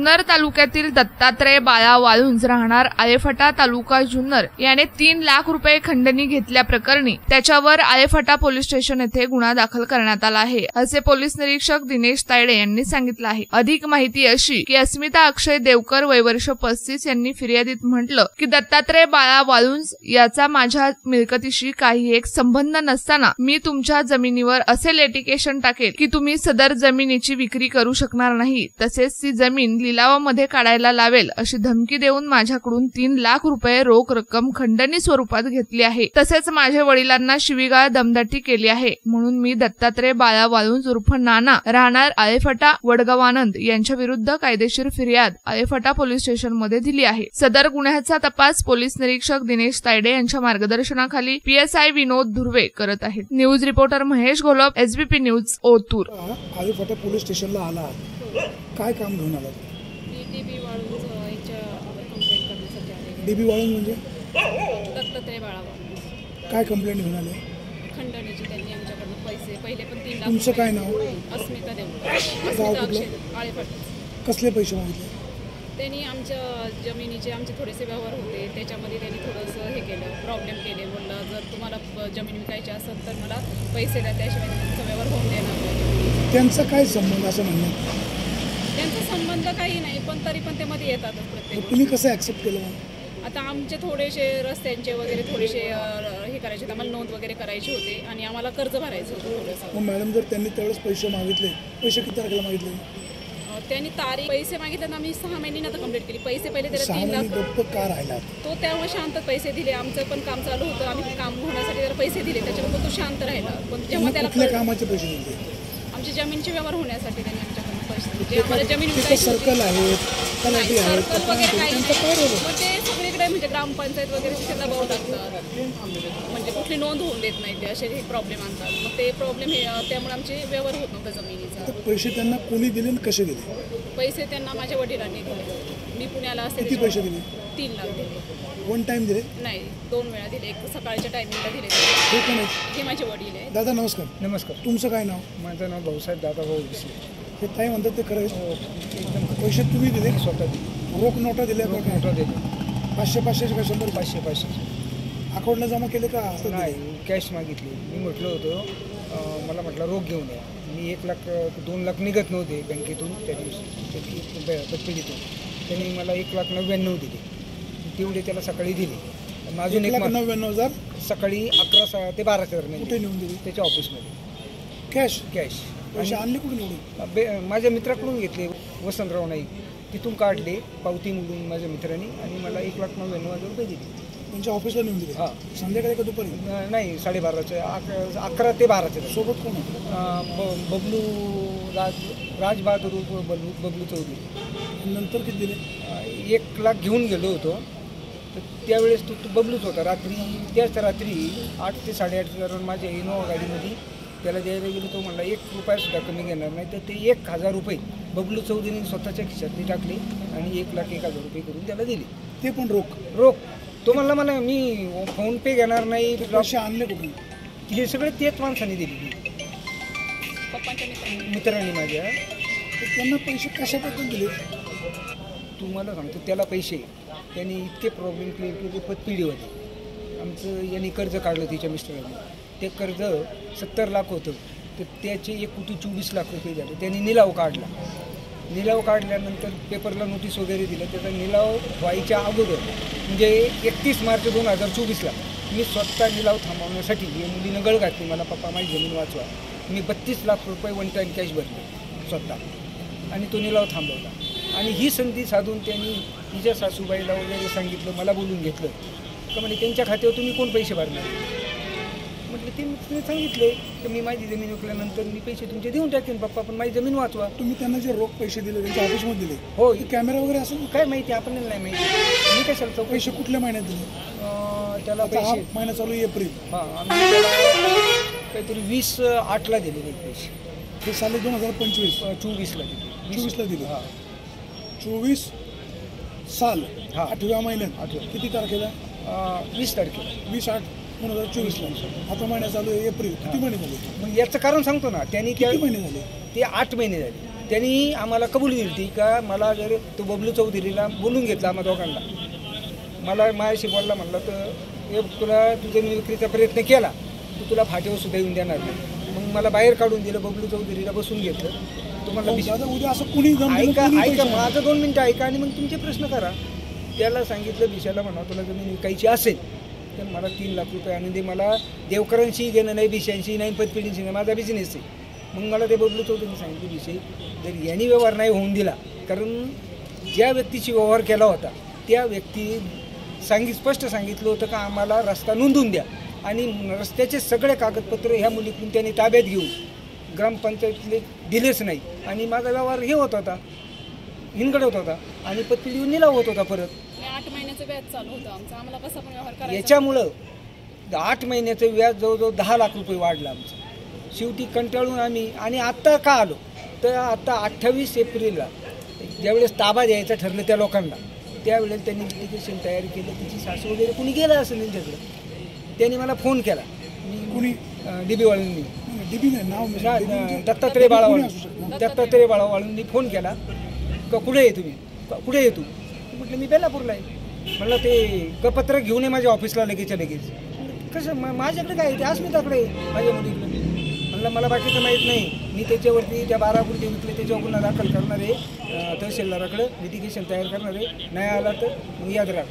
जुन्नर तालुक्यातील दत्तात्रय बाळा वाळुंज राहणार आळेफाटा तालुका जुन्नर याने 3 लाख रुपये खंडणी घेतल्या प्रकरणी त्याच्यावर आळेफाटा पोलीस स्टेशन येथे गुन्हा दाखल करण्यात आला आहे, असे पोलीस निरीक्षक दिनेश तायडे यांनी सांगितले आहे। अधिक माहिती अशी की अस्मिता अक्षय देवकर वय वर्ष 35 यांनी फिर्यादीत म्हटलं की दत्तात्रय बाळा वाळुंज याचा माझ्या मिळकतीशी काही एक संबंध नसताना मी तुमच्या जमिनीवर असे लिटिगेशन टाकेल की तुम्ही सदर जमिनीची विक्री करू शकणार नाही, तसेच ती जमीन लिलावामध्ये काढायला लावेल अशी धमकी देऊन माझ्याकडून 3 लाख रुपये रोख रक्कम खंडणी स्वरूपात घेतली आहे। तसेच माझ्या वडिलांना शिवीगाळ दमदाटी केली आहे, म्हणून मी दत्तात्रय बाळा वाळुंज उर्फ नाना राहणार आळेफाटा वडगाव आनंद यांच्या विरुद्ध कायदेशीर फिर्याद आळेफाटा पोलीस स्टेशन मध्ये दिली आहे। सदर गुन्ह्याचा तपास पोलीस निरीक्षक दिनेश तायडे यांच्या मार्गदर्शनाखाली PSI विनोद धुर्वे करत आहेत। News reporter Mahesh Gholap, SBP news, Otur. Alephata police स्टेशनला आला, काय काम घेऊन आला? डीबी वाळुंज याच्यावर कंप्लेंट करण्यासाठी आले। डीबी वाळुंज म्हणजे दत्तात्रय बाळा वाळुंज। काय कंप्लेंट घेऊन आले? खंडणीची त्यांनी आमच्याकडून पैसे पहिले पण 3 लाख। तुमचं काय नाव? अस्मिता देवकर। आळेफाटा। कसले पैसे मागितले? त्यांनी आमच्या जमिनीचे आमचे थोडेसे व्यवहार होते, त्याच्यामध्ये त्यांनी थोडंसं हे केलं, प्रॉब्लेम केले। बोललं जर तुम्हाला जमीन विकायची असेल तर मला पैसे द्या, त्याशिवाय तुमचा व्यवहार होऊन देणार नाही। त्यांचा काय संबंध असं म्हणणं? त्यांचा संबंध काही नाही, पण तरी पण ते मध्ये येतातच प्रत्येक। तुम्ही कसं ऍक्सेप्ट केलं? आता आमचे थोडेसे रस्त्यांचे वगैरे थोडेसे हे करायचे होते, आम्हाला नोंद वगैरे करायची होते आणि आम्हाला कर्ज भरायचं होतं थोडंसं। मग मॅडम जर त्यांनी त्यावेळेस पैसे मागितले, पैसे किती तारखेला मागितले? त्यांनी तारीख पैसे मागितले तर आम्ही 6 महिन्यांनी आता कंप्लीट केली। पैसे पहिले त्याला 3 लाख का राहिला तो, तेव्हा शांत पैसे दिले। आमचं पण काम चालू होतं, आम्ही काम होण्यासाठी त्याला पैसे दिले, त्याच्यामुळे तो शांत राहिला। पण जेव्हा त्याला कामाचे पैसे दिले? आमची जमिनीचे व्यवहार होण्यासाठी त्यांनी आमच्याकडून पैसे दिले। आम्हाला जमीन विकायची सर्कल आहे, सर्कल वगैरे काही मग ते सगळीकडे म्हणजे ग्रामपंचायत वगैरे तिथे दबाव टाकतात, म्हणजे कुठली नोंद होऊन देत नाही, ते असे हे प्रॉब्लेम आणतात। मग ते प्रॉब्लेम हे त्यामुळे आमचे व्यवहार होत नव्हता जमिनीचा। पैसे त्यांना कोणी दिले आणि कसे दिले? पैसे त्यांना माझ्या वडिलांनी दिले। मी पुण्याला असते। किती पैसे दिले? 3 लाख दिले। वन टाइम दिले? नाही, 2 वेळा दिले, एक सकाळच्या टायमिंगला दिले। हे कोण आहे? हे माझे वडील आहे। दादा नमस्कार. नमस्कार. तुमचं काय नाव? माझं नाव भाऊसाहेब दादाभाऊ विसले. हे ताई म्हणतात ते खरं आहे? एकदम पैसे तुम्ही दिले? स्वतः दिले. रोख नोटा दिल्या? नोटा दिले. 500 का 100? 500. अकाउंटला जमा केले का? नाही, कॅश मागितली। मी म्हटलं होतं, मला म्हटलं रोख घेऊन या। मी 1 लाख 2 लाख निघत नव्हते बँकेतून त्या दिवशी पिढीतून। त्यांनी मला 1,99,000 दिले, तेवढे त्याला सकाळी दिले। अजून 1,99,000 सकाळी 11 ते 12 कुठे नेऊन दिले? त्याच्या ऑफिसमध्ये। कॅश पैसे आणले कुठे निवडे? माझ्या मित्राकडून घेतले, वसंतराव नाईक, तिथून काढले पावती म्हणून माझ्या मित्रांनी, आणि मला 1,99,000 रुपये दिले। त्यांच्या ऑफिसला नेऊन दिले? हां. संध्याकाळी का दुपारी? नाही, 12:30, 11 ते 12. सोबत कोण होतं? बबलू राजबहादूर बबलू चौधरी। नंतर किती दिले? 1 लाख घेऊन गेलो होतो, तर त्यावेळेस तो बबलूच होता। त्याच रात्री 8 ते 8:30 दरम्यान माझ्या इनोवा गाडीमध्ये त्याला द्यायला गेलो, तो म्हणला 1 रुपयासुद्धा कमी घेणार नाही। तर ते 1,000 रुपये बबलू चौधरीने स्वतःच्या खिशातले टाकले आणि 1,01,000 रुपये करून त्याला दिले, ते पण रोख। तो म्हणला मी फोनपे घेणार नाही। पैसे आणले कुठून? हे सगळे तेच माणसाने दिले, पप्पांच्या मित्रांनी माझ्या। तर त्यांना पैसे कशाबद्दल दिले? तुम्हाला सांगतो, त्याला पैसे त्यांनी इतके प्रॉब्लेम क्लिअर केले, पतपिढीमध्ये आमचं यांनी कर्ज काढलं तिच्या मिस्टरांनी। ते कर्ज 70 लाख होतं, तर त्याचे 24 लाख रुपये झाले। त्यांनी निलाव काढला। निलाव काढल्यानंतर पेपरला नोटीस वगैरे दिलं। त्याचा निलाव व्हायच्या अगोदर म्हणजे 31 मार्च 2024ला मी स्वतः निलाव थांबवण्यासाठी मुलीनं गळ घातली, मला पप्पा माझी जमीन वाचवा। मी 32 लाख रुपये वन टाईम कॅश भरले स्वतः, आणि तो निलाव थांबवला। आणि ही संधी साधून त्यांनी तिच्या सासूबाईला वगैरे सांगितलं, मला बोलून घेतलं का म्हणे त्यांच्या खात्यावर तुम्ही कोण पैसे भरणार? म्हटलं तिने सांगितले की मी माझी जमीन विकल्यानंतर मी पैसे तुमचे देऊन टाकेन पप्पा, पण माझी जमीन वाचवा। तुम्ही त्यांना जे रोख पैसे दिले त्यांच्या ऑफिसमध्ये दिले? हो. कॅमेरा वगैरे असेल? काय माहिती, आपल्याला नाही माहिती। मी काय सांगतो, पैसे कुठल्या महिन्यात दिले? त्याला पैसे महिना चालू एप्रिल। हां, आम्ही त्याला काहीतरी 20/8ला दिलेले पैसे। हे साले 2025 24ला दिले। 24ला दिले? हां, 24 साल। हां, 8व्या महिन्यात। किती तारखेला? 20 तारखेला। 20/8/2024ला। आता महिना चालू आहे एप्रिल। किती महिने झाले? मग याचं कारण सांगतो ना, त्यांनी किती महिने झाले? ते 8 महिने झाले। त्यांनी आम्हाला कबूल दिली ती का मला जर तो बबलू चौधरीला बोलून घेतला आम्हा दोघांना, मला माझ्याशी बोलला म्हणला तर हे तुला तुझ्या विक्रीचा प्रयत्न केला तर तुला फाटेवर सुद्धा येऊन देणार नाही. मग मला बाहेर काढून दिलं, बबलू चौधरीला बसून घेतलं. तुम्हाला उद्या असं कुणी ऐका माझं 2 मिनिटं ऐका आणि मग तुमचे प्रश्न करा. त्याला सांगितलं बिशाला म्हणा तुला जमीन विकायची असेल तर मला 3 लाख रुपये आणून दे, मला देवकरांशी घेणं नाही, बिशांशी नाही, पतपिढींशी नाही, माझा बिझनेस आहे. मग मला ते बबलू चौधरीने सांगितलं विषय जर यांनी व्यवहार नाही होऊन दिला, कारण ज्या व्यक्तीची व्यवहार केला होता त्या व्यक्ती स्पष्ट सांगितलं होतं का आम्हाला रस्ता नोंदवून द्या आणि रस्त्याचे सगळे कागदपत्र ह्या मुलीकडून त्यांनी ताब्यात घेऊन ग्रामपंचायतीले दिलेच नाही आणि माझा व्यवहार हे होत होता, हिनगडत होता आणि पतपिढीवर निलाव होत होता. परत 8 महिन्याचं व्याज चालू होतं आमचं, आम्हाला कसा पण व्यवहार करायचा. याच्यामुळं 8 महिन्याचं व्याज जवळजवळ 10 लाख रुपये वाढलं आमचं. शेवटी कंटाळून आम्ही आणि आत्ता का आलो तर आता 28 एप्रिलला ज्यावेळेस ताबा द्यायचं ठरलं त्या लोकांना, त्यावेळेस त्यांनी लिटिगेशन तयारी केलं. तिची सासू वगैरे कुणी गेलं असेल त्यांच्याकडे, त्यांनी मला फोन केला. कुणी डीबी वाळूंनी, दत्तात्रय बाळावाळूंनी फोन केला का कुठे आहे तुम्ही, कुठे आहे तू? म्हटलं मी बेलापूरला आहे. म्हणलं ते पत्र घेऊन ये माझ्या ऑफिसला लगेच. कसं माझ्याकडे काय ते अस्मिताकडे माझ्या मुलीकडे. म्हणलं मला बाकीचं माहीत नाही, मी त्याच्यावरती त्या 12 गुंठे विकले त्याच्यावर गुन्हा दाखल करणार आहे, तहसीलदाराकडे लिटिगेशन तयार करणार आहे, नाही आला तर मग याद राख.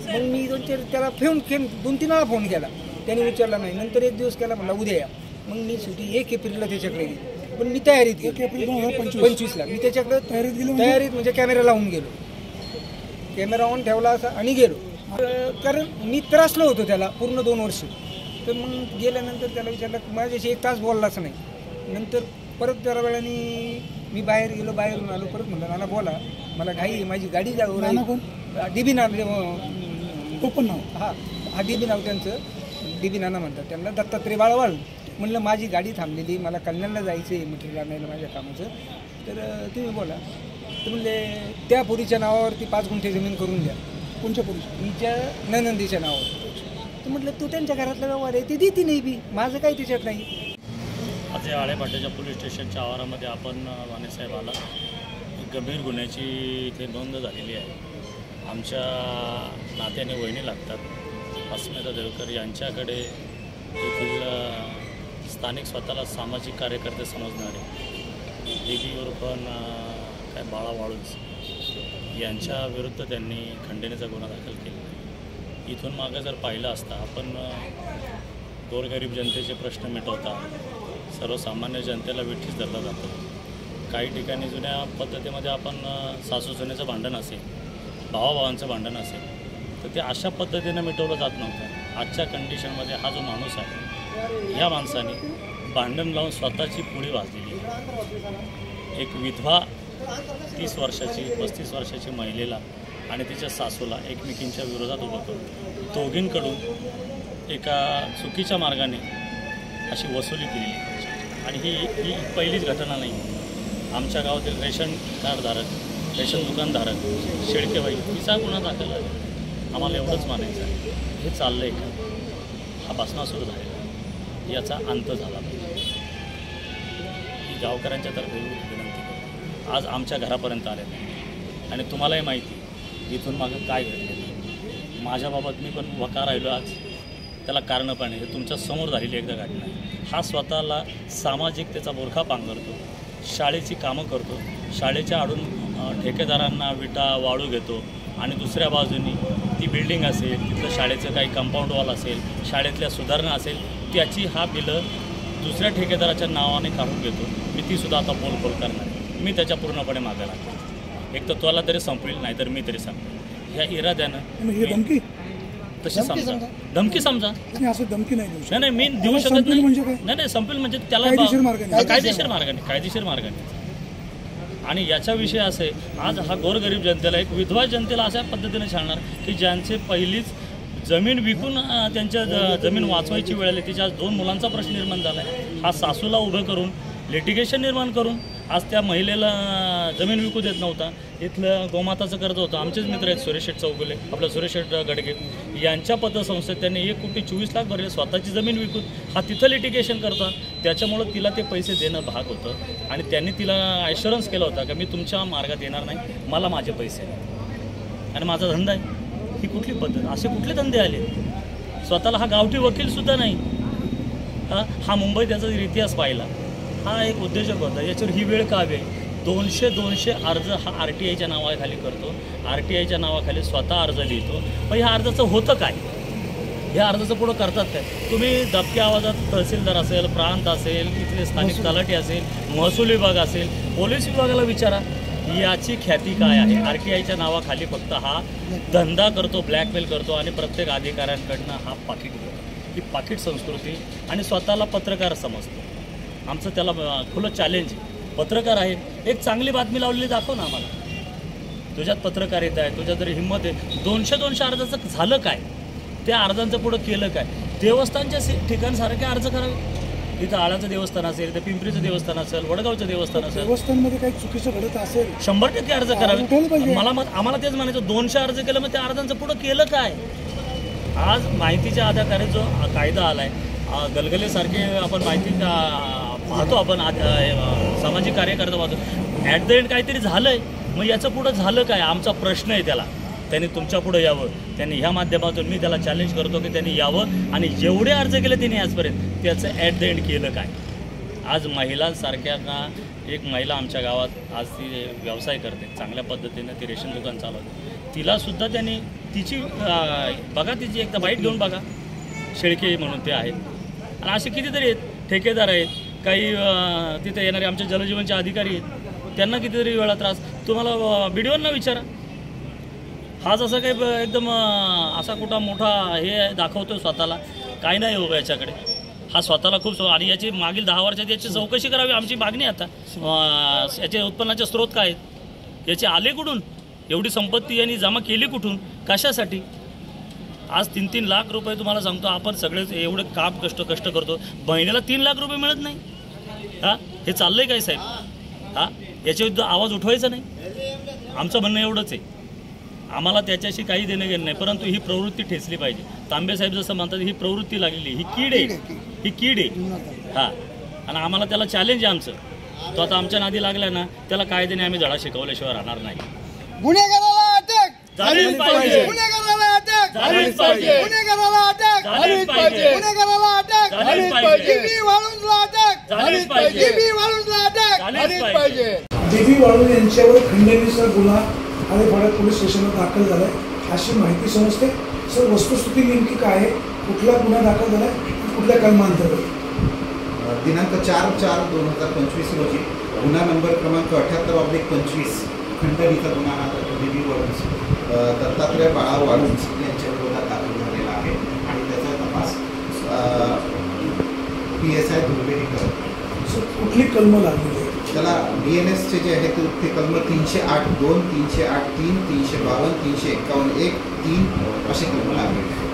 मग मी त्याला 2-3 वेळा फोन केला, त्याने विचारला नाही. नंतर 1 दिवस केला, म्हणला उद्या या. मग मी शेवटी 1 एप्रिलला त्याच्याकडे गेली, पण मी तयारीत गेलो. 1 एप्रिल 2025ला मी त्याच्याकडे तयारीत म्हणजे कॅमेरा लावून गेलो, कॅमेरा ऑन ठेवला असा आणि गेलो. कारण मी त्रासलो होतो त्याला पूर्ण 2 वर्ष. तर मग गेल्यानंतर त्याला विचारलं, माझ्याशी 1 तास बोललाच नाही. नंतर परत जरा वेळाने मी बाहेर गेलो, बाहेरून आलो, परत म्हणलं नाना बोला, मला घाई, माझी गाडी जाऊ राहिली. डीबी नाव पण नाव, हा डीबी नाव त्यांचं, डीबी नाना म्हणतात त्यांना, दत्तात्रय बाळावाळू. म्हणलं माझी गाडी थांबलेली, मला कल्याणला जायचं आहे मटेरियल आणायला माझ्या कामाचं, तर तुम्ही बोला. तर म्हणले त्या पुरीच्या नावावरती 5 गुंठे जमीन करून द्या. कोणत्या पुरी? तुमच्या ननंदीच्या नावावर. तर म्हटलं तू त्यांच्या घरातला व्यवहार आहे ते देते नाही बी, माझं काही त्याच्यात नाही. आज या आळेफाट्याच्या पोलीस स्टेशनच्या आवारामध्ये आपण वाणेसाहेब आला, गंभीर गुन्ह्याची इथे नोंद झालेली आहे. आमच्या नात्याने वहिनी लागतात अस्मिता देवकर यांच्याकडे येथील स्थानिक स्वतःला सामाजिक कार्यकर्ते समजणारे डीबीवर पण काय बाळा वाळूंज यांच्या विरुद्ध त्यांनी खंडणीचा गुन्हा दाखल केला. इथून मागं जर पाहिलं असता आपण गोरगरीब जनतेचे प्रश्न मिटवतात, सर्वसामान्य जनतेला विठीस धरला जातो. काही ठिकाणी जुन्या पद्धतीमध्ये आपण सासू सुनेचं भांडण असेल, भावाभावांचं भांडण असेल तर ते अशा पद्धतीनं मिटवलं जात नव्हतं. आजच्या कंडिशनमध्ये हा जो माणूस आहे, ह्या माणसाने भांडण लावून स्वतःची पुळी वाजलेली. एक विधवा 30 वर्षाची 35 वर्षाची महिलेला आणि तिच्या सासूला एकमेकींच्या विरोधात उभं करून दोघींकडून एका चुकीच्या मार्गाने अशी वसुली केलेली. आणि ही पहिलीच घटना नाही. आमच्या गावातील रेशन कार्डधारक, रेशन दुकानधारक शेळकेबाई तिचा गुन्हा दाखल आहे. आम्हाला एवढंच मानायचं आहे, हे चाललं आहे का? हा बसनासूर झालेला, याचा अंत झाला पाहिजे ही गावकऱ्यांच्या तर्फे विनंती करतो. आज आमच्या घरापर्यंत आले आणि तुम्हालाही माहिती इथून मागं काय घडलेलं. माझ्याबाबत मी पण वका राहिलो आज, त्याला कारणं पण आहे. तुमच्या समोर झालेली एकदा घटना आहे. हा स्वतःला सामाजिकतेचा बोरखा पांघरतो, शाळेची कामं करतो, शाळेच्या आडून ठेकेदारांना विटा वाळू घेतो आणि दुसऱ्या बाजूनी ती बिल्डिंग असेल, तिथलं शाळेचं काही कंपाऊंड वॉल असेल, शाळेतल्या सुधारणा असेल, त्याची हा बिलं दुसऱ्या ठेकेदाराच्या नावाने काढून घेतो. मी तीसुद्धा आता बोल करणार. मी त्याच्या पूर्णपणे मागे लागतो. एक तर तुला तरी संपवेल, नाही तर मी तरी संपवेल. ह्या इराद्यानं तशी समजा, धमकी समजा. नाही मी देऊ शकत नाही. नाही संपेल म्हणजे त्याला कायदेशीर मार्गाने. आणि याच्याविषयी असे आज हा गोरगरीब जनतेला, एक विधवा जनतेला अशा पद्धतीने छाडणार की ज्यांचे पहिलीच जमीन विकून त्यांच्या जमीन वाचवायची वेळ आली. तिच्या 2 मुलांचा प्रश्न निर्माण झाला आहे. हा सासूला उभं करून लिटिगेशन निर्माण करून आज त्या महिलेला जमीन विकू देत नव्हता. इथलं गोमाताचं कर्ज होतं. आमचेच मित्र आहेत सुरेश शेठ चौगुले, आपलं सुरेश शेठ गडगे, यांच्या पतसंस्थेत त्यांनी 1,24,00,000 भरले स्वतःची जमीन विकून. हा तिथं लिटिगेशन करता. त्याच्यामुळं तिला ते पैसे देणं भाग होतं आणि त्यांनी तिला ॲश्युरन्स केला होता की मी तुमच्या मार्गात येणार नाही, मला माझे पैसे आणि माझा धंदा आहे. ही कुठली पद्धत? असे कुठले धंदे आले? स्वतःला हा गावठी वकीलसुद्धा नाही. हा मुंबई त्याचा इतिहास पाहिला. हा एक उद्योजक होता. याच्यावर ही वेळ का हवी? 200 अर्ज हा RTIच्या नावाखाली करतो. RTIच्या नावाखाली स्वतः अर्ज लिहितो. पण ह्या अर्जाचं होतं काय? ह्या अर्जाचं पुढं करतात काय? तुम्ही दबक्या आवाजात तहसीलदार असेल, प्रांत असेल, इथले स्थानिक तलाठी असेल, महसूल विभाग असेल, पोलीस विभागाला विचारा याची ख्याती काय आहे. RTIच्या नावाखाली फक्त हा धंदा करतो, ब्लॅकमेल करतो आणि प्रत्येक अधिकाऱ्यांकडनं हा पाकिट घेतो. ही पाकिट संस्कृती आणि स्वतःला पत्रकार समजतो. आमचं त्याला खुलं चॅलेंज आहे. पत्रकार आहे, एक चांगली बातमी लावलेली दाखव ना आम्हाला. तुझ्यात पत्रकारिता आहे, तुझ्यात जरी हिंमत आहे. 200 अर्जाचं झालं काय? त्या अर्जांचं पुढं केलं काय? देवस्थानच्या ठिकाणसारखे अर्ज करावे. इथं आळाचं देवस्थान असेल, इथं पिंपरीचं देवस्थान असेल, वडगावचं देवस्थान असेल, देवस्थानमध्ये काही चुकीचं घडत असेल 100% अर्ज करावे. आम्हाला तेच म्हणायचं, 200 अर्ज केलं, मग त्या अर्जांचं पुढं केलं काय? आज माहितीच्या आधारे जो कायदा आलाय, गलगलेसारखे आपण माहिती पाहतो, आपण सामाजिक कार्यकर्ता पाहतो. ॲट द एंड काहीतरी झालं आहे. मग याचं पुढं झालं काय? आमचा प्रश्न आहे त्याला. त्यांनी तुमच्या पुढं यावं. त्यांनी ह्या माध्यमातून मी त्याला चॅलेंज करतो की त्यांनी यावं आणि जेवढे अर्ज केले त्यांनी आजपर्यंत त्याचं ॲट द एंड केलं काय? आज महिलांसारख्यांना एक महिला आमच्या गावात आज ती व्यवसाय करते, चांगल्या पद्धतीनं ती रेशन दुकान चालवते. तिलासुद्धा त्यांनी तिची बघा, तिची एकदा बाईट घेऊन बघा. शेळके म्हणून ते आहेत आणि असे कितीतरी आहेत, ठेकेदार आहेत, काही तिथे येणारे आमचे जलजीवनचे अधिकारी आहेत, त्यांना कितीतरी वेळा त्रास. तुम्हाला व्हिडिओंना विचारा. हाच असं काही एकदम असा कुठं मोठा हे दाखवतो स्वतःला, काय नाही हो याच्याकडे. हा स्वतःला खूप आणि याची मागील 10 वर्षात याची चौकशी करावी आमची मागणी. आता याचे उत्पन्नाचे स्रोत काय आहेत, याचे आले कुठून, एवढी संपत्ती यांनी जमा केली कुठून, कशासाठी? आज 3-3 लाख रुपये तुम्हाला सांगतो, आपण सगळेच एवढे काम कष्ट करतो, महिन्याला 3 लाख रुपये मिळत नाही. हे चाललं आहे काय साहेब? याच्याविरुद्ध आवाज उठवायचा नाही. आमचं म्हणणं एवढंच आहे. आम्हाला त्याच्याशी काही देणं घेणं नाही, परंतु ही प्रवृत्ती ठेचली पाहिजे. तांबे साहेब जसं म्हणतात, ही प्रवृत्ती लागलेली, ही कीड आहे. आणि आम्हाला त्याला चॅलेंज आहे आमचं. तो आता आमच्या नादी लागला ना, त्याला कायद्याने आम्ही धडा शिकवल्याशिवाय राहणार नाही. गुन्हेगाराला अटक झालीच पाहिजे. गुन्हेगाराला अटक झालीच पाहिजे. गुन्हेगाराला अटक झालीच पाहिजे. गुन्हेगाराला अटक झालीच पाहिजे. DB वाळुंजला अटक झालीच पाहिजे. DB वाळुंजला अटक झालीच पाहिजे. DB वाळुंज यांच्यावर खंडणीचा गुन्हा आळेफाटा पोलीस स्टेशनला दाखल झालाय अशी माहिती समजते. सर, वस्तुस्थिती नेमकी काय आहे? कुठला गुन्हा दाखल झालाय, कुठल्या कलमांतर्गत? दिनांक 4/4/2025 रोजी गुन्हा नंबर क्रमांक 78/25 खंडणीचा गुन्हा हा DB वाळुंज दत्तात्रय बाळा वाळुंज यांच्या विरोधात दाखल झालेला आहे आणि त्याचा तपास PSI दुर्वेदी करत. सर, कुठली कलमं लागलेली आहे त्याला? BNSचे जे आहेत ते कलम 308(2), 308(3), 352, 351(1), 3 असे कलम लागलेले आहेत.